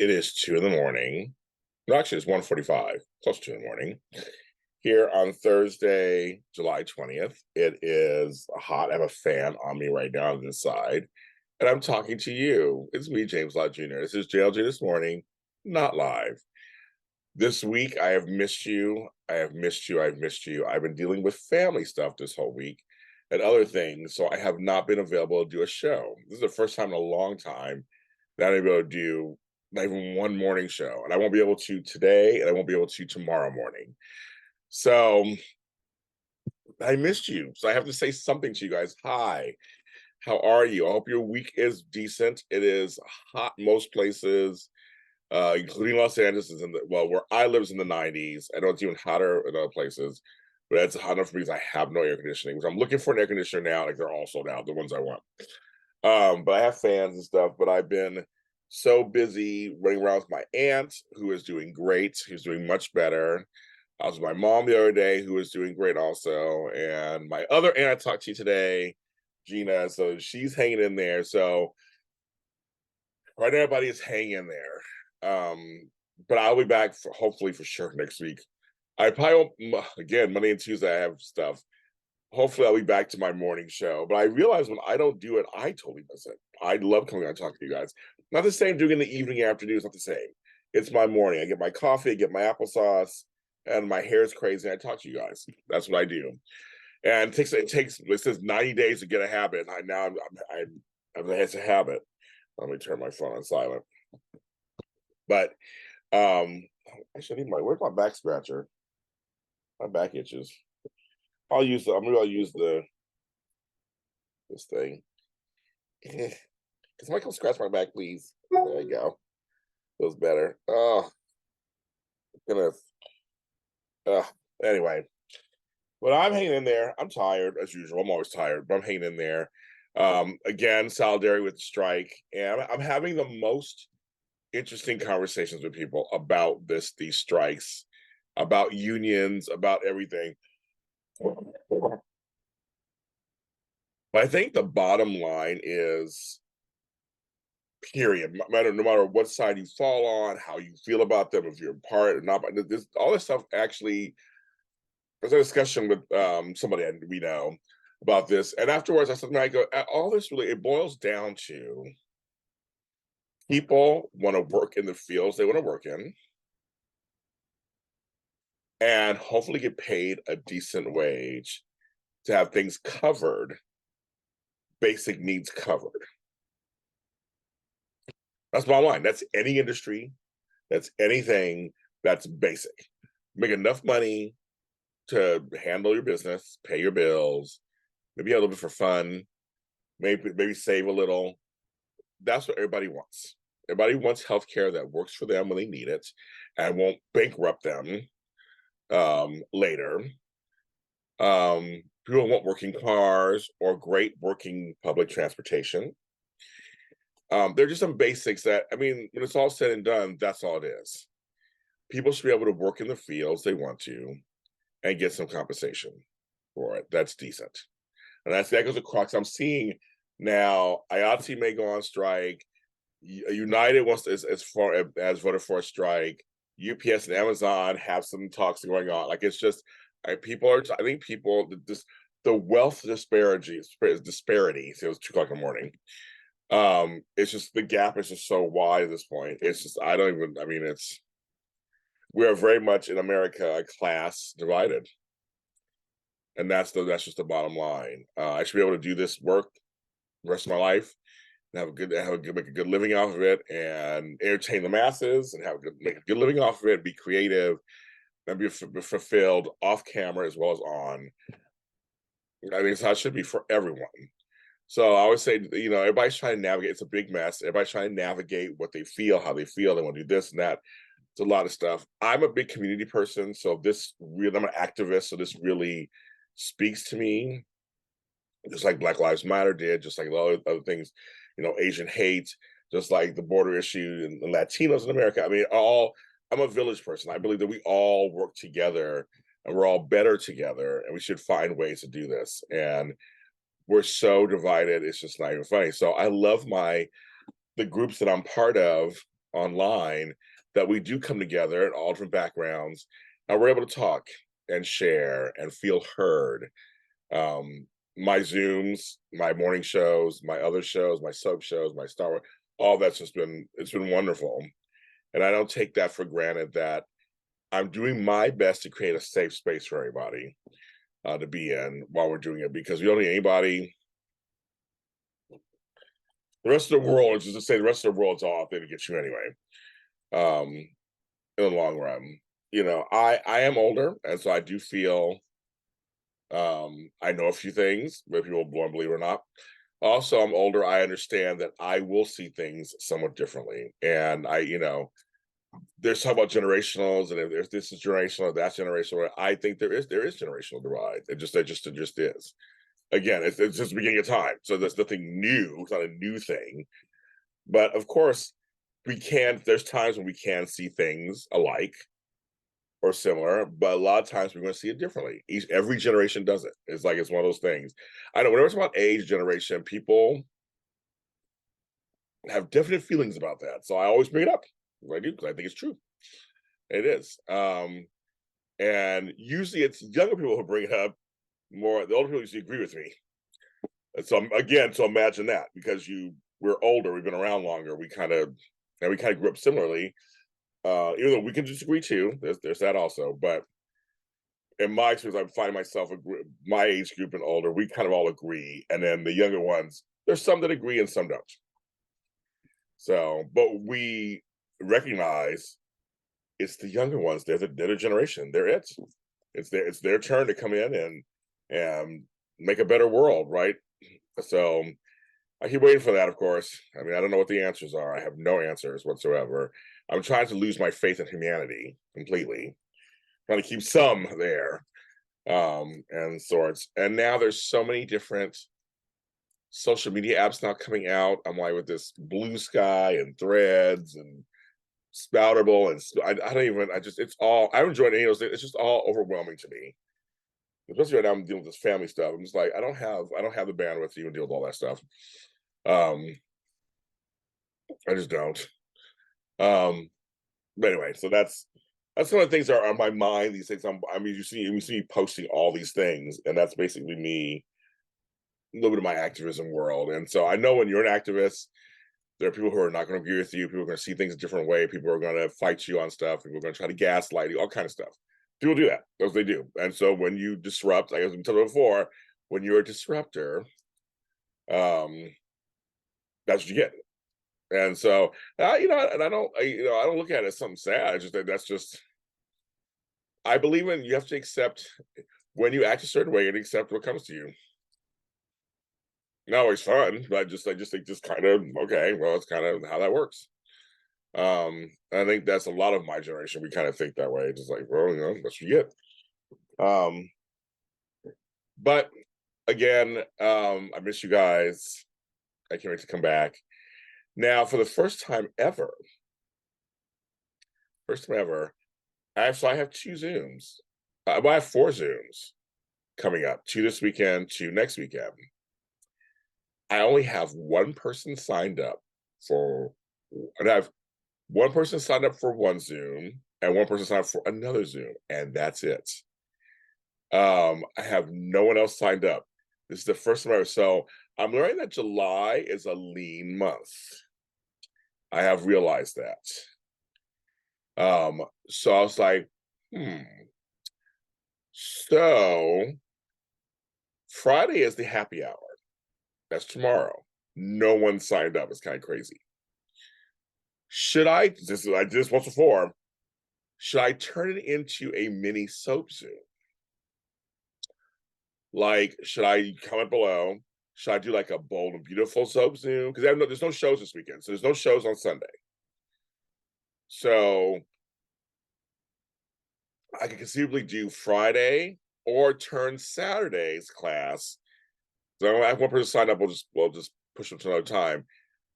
It is 2 in the morning. No, actually, it's 1:45, close to 2 in the morning. Here on Thursday, July 20th. It is hot. I have a fan on me right now on this side, and I'm talking to you. It's me, James Lott Jr. This is JLJ This Morning, not live. This week, I have missed you. I have missed you. I've missed you. I've been dealing with family stuff this whole week and other things, so I have not been available to do a show. This is the first time in a long time that I'm able to do not even one morning show, and I won't be able to today, and I won't be able to tomorrow morning. So I missed you. So I have to say something to you guys. Hi, how are you? I hope your week is decent. It is hot most places, including Los Angeles. Is in the well, where I live is in the 90s. I know it's even hotter in other places, but it's hot enough for me because I have no air conditioning. So I'm looking for an air conditioner now. Like they're all sold out, the ones I want. But I have fans and stuff. But I've been so busy running around with my aunt, who is doing great. Who's doing much better. I was with my mom the other day, who is doing great also, and my other aunt I talked to today, Gina. So she's hanging in there. So right now, everybody is hanging in there. But I'll be back for, hopefully for sure next week. I probably won't, again, Monday and Tuesday I have stuff. Hopefully I'll be back to my morning show. But I realize when I don't do it, I totally miss it. I love coming on and talking to you guys. Not the same doing it in the evening, afternoon. It's not the same. It's my morning. I get my coffee, I get my applesauce, and my hair is crazy. And I talk to you guys. That's what I do. And it says 90 days to get a habit. It's a habit. Let me turn my phone on silent. But I should need where's my back scratcher? My back itches. I'll use this thing. Can somebody come scratch my back, please? There you go. Feels better. Oh, goodness. Anyway, but I'm hanging in there. I'm tired as usual. I'm always tired, but I'm hanging in there. Again, solidarity with the strike, and I'm having the most interesting conversations with people about these strikes, about unions, about everything. But I think the bottom line is, period. No matter what side you fall on, how you feel about them, if you're a part or not, all this stuff actually. There's a discussion with somebody we know about this, and afterwards I said, I go, all this really it boils down to people want to work in the fields they want to work in, and hopefully get paid a decent wage to have things covered, basic needs covered. That's bottom line. That's any industry. That's anything that's basic. Make enough money to handle your business, pay your bills, maybe a little bit for fun, maybe save a little. That's what everybody wants. Everybody wants healthcare that works for them when they need it and won't bankrupt them later. People want working cars or great working public transportation. There are just some basics that, I mean, when it's all said and done, that's all it is. People should be able to work in the fields they want to and get some compensation for it. That's decent. And that goes across. I'm seeing now IATSE may go on strike. United wants to, as far as voted for a strike. UPS and Amazon have some talks going on. Like it's just I think people just the wealth disparity. So it was 2 o'clock in the morning. It's just the gap is just so wide at this point. It's just we are very much in America a class divided, and that's just the bottom line. I should be able to do this work the rest of my life and make a good living off of it, and entertain the masses, and make a good living off of it, be creative, and be fulfilled off camera as well as on. I think that's how it should be for everyone. So I always say, everybody's trying to navigate. It's a big mess. Everybody's trying to navigate what they feel, how they feel. They want to do this and that. It's a lot of stuff. I'm a big community person, so I'm an activist, so this really speaks to me. Just like Black Lives Matter did, just like a lot of other things, Asian hate, just like the border issue and Latinos in America. I mean, I'm a village person. I believe that we all work together and we're all better together, and we should find ways to do this. And we're so divided, it's just not even funny. So I love the groups that I'm part of online that we do come together in all different backgrounds, and we're able to talk and share and feel heard. My Zooms, my morning shows, my other shows, my soap shows, my Star Wars, all that's just it's been wonderful. And I don't take that for granted that I'm doing my best to create a safe space for everybody to be in while we're doing it, because we don't need anybody. The rest of the world, just to say, the rest of the world's all out there to get you anyway. In the long run, I am older, and so I do feel I know a few things, whether people won't believe it or not. Also, I'm older. I understand that I will see things somewhat differently, and there's talk about generationals, and if this is generational, that's generational. I think there is generational divide. It just is. Again, it's just the beginning of time, so there's nothing new. It's not a new thing, but of course, there's times when we can see things alike or similar, but a lot of times we're going to see it differently. Every generation does it. It's like it's one of those things. I know whenever it's about age generation, people have definite feelings about that. So I always bring it up. I do, because I think it's true. It is. And usually it's younger people who bring it up more. The older people usually agree with me. And so so imagine that, because we're older, we've been around longer, we kind of grew up similarly. Even though we can disagree too, there's that also. But in my experience, I'm finding myself, my age group and older, we kind of all agree. And then the younger ones, there's some that agree and some don't. So, but we recognize it's the younger ones. They're the generation. It's their turn to come in and make a better world, right? So I keep waiting for that, of course. I mean, I don't know what the answers are. I have no answers whatsoever. I'm trying to lose my faith in humanity completely. Trying to keep some there, and sorts. And now there's so many different social media apps now coming out. I'm like, with this Blue Sky and Threads and Spoutable, and I don't enjoy any of those things. It's just all overwhelming to me. Especially right now, I'm dealing with this family stuff. I'm just like, I don't have the bandwidth to even deal with all that stuff. I just don't. But anyway, so that's one of the things that are on my mind these days. You see me posting all these things, and that's basically me, a little bit of my activism world. And so I know when you're an activist, there are people who are not going to agree with you. People are going to see things a different way. People are going to fight you on stuff. People are going to try to gaslight you, all kind of stuff. People do that, as they do. And so when you disrupt, like I was talking before, when you're a disruptor, that's what you get. And so, I don't look at it as something sad. That's just, I believe in, you have to accept when you act a certain way and accept what comes to you. Not always fun, but I just think kind of, okay, well, it's kind of how that works. I think that's a lot of my generation. We kind of think that way, just like, well, that's what you get. But again, I miss you guys. I can't wait to come back. Now, for the first time ever, I have 2 Zooms. I have 4 Zooms coming up, 2 this weekend, 2 next weekend. I only have one person signed up and I have one person signed up for one Zoom and one person signed up for another Zoom, and that's it. I have no one else signed up. This is the first time ever. So I'm learning that July is a lean month. I have realized that. So I was like, So Friday is the happy hour. That's tomorrow. No one signed up. It's kind of crazy. I did this once before. Should I turn it into a mini soap Zoom? Like, should I comment below? Should I do like a bold and beautiful soap Zoom? Because there's no shows this weekend. So there's no shows on Sunday. So I could conceivably do Friday or turn Saturday's class. So I have one person signed up. We'll just push them to another time.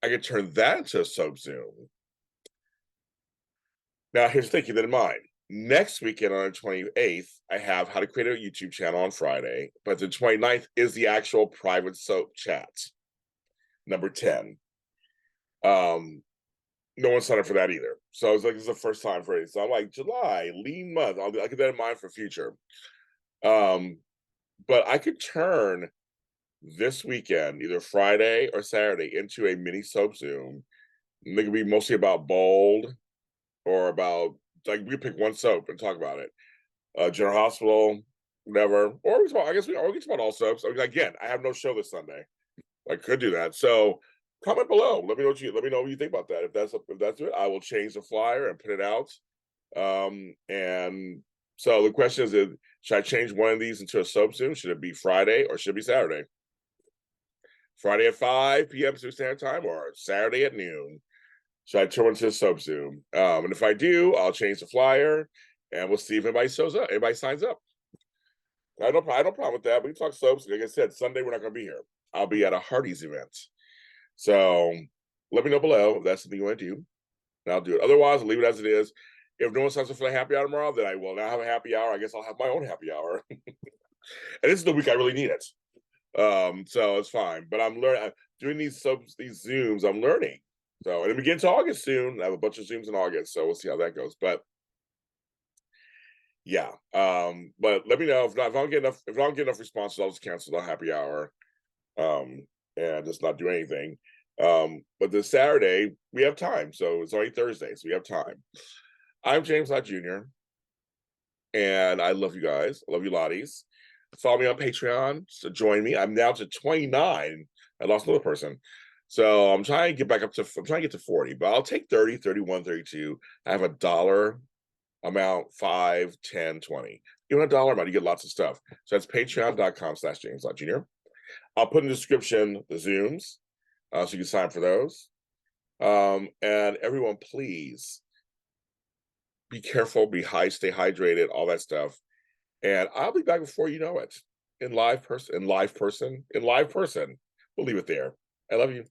I could turn that into a soap Zoom. Now, here's the thing, keep that in mind. Next weekend on the 28th, I have how to create a YouTube channel on Friday, but the 29th is the actual private soap chat, number 10. no one signed up for that either. So it's like this is the first time for it. So I'm like, July, lean month. I'll keep that in mind for future. But I could turn this weekend, either Friday or Saturday, into a mini soap Zoom. And they could be mostly about bold or about like we pick one soap and talk about it. General Hospital, whatever. Or we talk, I guess we can talk about all soaps. I mean, again, I have no show this Sunday. I could do that. So comment below. Let me know what you think about that. If that's it, I will change the flyer and put it out. And so the question is, should I change one of these into a soap Zoom? Should it be Friday or should it be Saturday? Friday at 5 p.m. Pacific Standard Time or Saturday at noon? Should I turn into a soap Zoom? And if I do, I'll change the flyer and we'll see if anybody shows up. Anybody signs up. I don't problem with that. We can talk soaps. Like I said, Sunday we're not going to be here. I'll be at a Hardee's event. So let me know below if that's something you want to do. And I'll do it. Otherwise, I'll leave it as it is. If no one signs up for the happy hour tomorrow, then I will now have a happy hour. I guess I'll have my own happy hour. And this is the week I really need it. So it's fine. But I'm learning doing these Zooms, I'm learning. So and it begins August soon. I have a bunch of Zooms in August, so we'll see how that goes. But yeah. But let me know if I don't get enough responses, I'll just cancel the happy hour. And just not do anything. But this Saturday we have time, so it's only Thursday, so we have time. I'm James Lott Jr. and I love you guys. I love you lotties. Follow me on Patreon to join me. I'm now to 29. I lost another person. So I'm trying to get to 40, but I'll take 30, 31, 32. I have $1 amount, 5, 10, 20. Even $1 amount, you get lots of stuff. So that's patreon.com/James Lott Jr. I'll put in the description the Zooms, so you can sign up for those. And everyone, please be careful, stay hydrated, all that stuff. And I'll be back before you know it in live person. We'll leave it there. I love you.